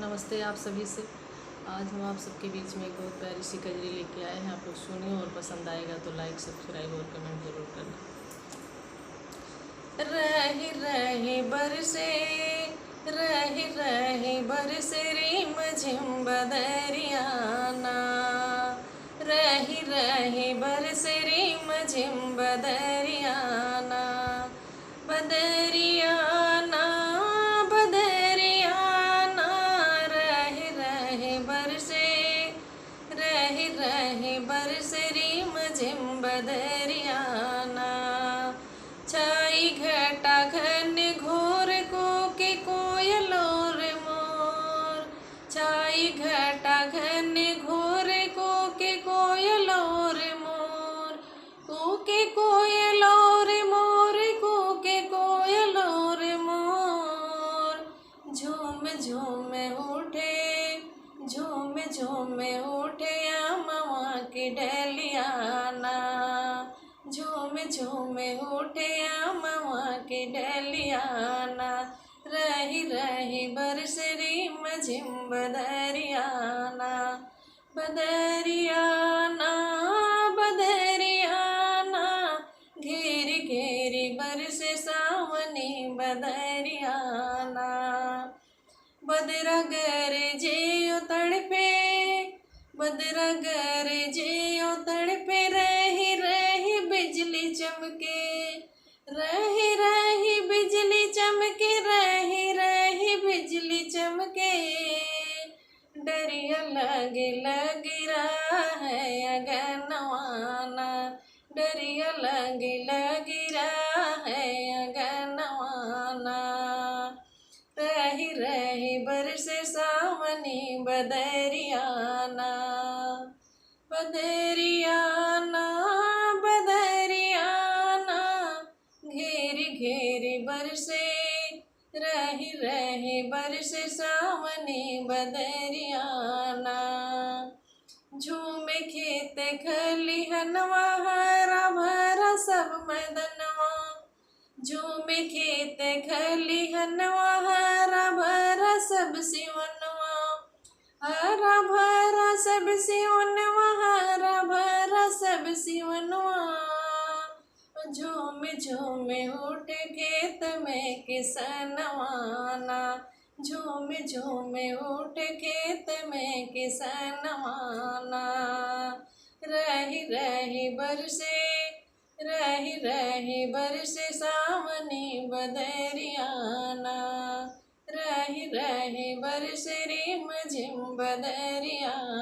नमस्ते आप सभी से। आज हम आप सबके बीच में एक बहुत प्यारी सी कजरी लेके आए हैं। आप लोग सुनिए और पसंद आएगा तो लाइक सब्सक्राइब और कमेंट जरूर करना। रही रही बरसे, रही रही बरसे रिम झिम बदरियाना, रही रही बरसे रिम झिम बदरियाना, बदरियाना बदरियाना, रही रही बरसे, रही रही बरसे रिम झिम बदरियाना, छाई घटा घन घोर को के कोयलो रे मोर, छाई घटा घन घोर को के कोयलो रे मोर, को के कोयलो रे मोर, को के कोयलो रे मोर, झूम झूम उठे, झूम झूम उठे अमवा की डलियाना, झूम झूम उठे अमवा की डलियाना, रही रही बरसे रिम झिम बदरियाना, बदरियाना बदरियाना, घेरी घेरी बरसे सावनी बदरियाना, बदरा गरजे तड़पे, बदरा गरजे तड़पे, रही रही बिजली चमके, रही रही बिजली चमके, रही रही बिजली चमके, डरिया लगे लगी रहा है अगनवाना, डरिया लगे लगी रहा है अगनवाना, रही रही बरसे सावनी बदरियाना, बदरियाना बदरियाना, घेरी घेरी बरसे, रही रही बरसे सावनी बदरियाना, झूमे खेत खलिहनवा, हरा भरा सब मैदनवा, झूमे खेत खलिहनवा, हरा भरा सब सिवनवा, हरा भरा सब सिवनवा, हरा भरा सब सिवनवा, झूम झूम उठ खेत में किसनवाना, झूम झूम उठ खेत में किसनवाना, रही रही बरसे, रही रही बरसे सावनी बदरियाना, रही रही बरसे रिम झिम बदरियाना।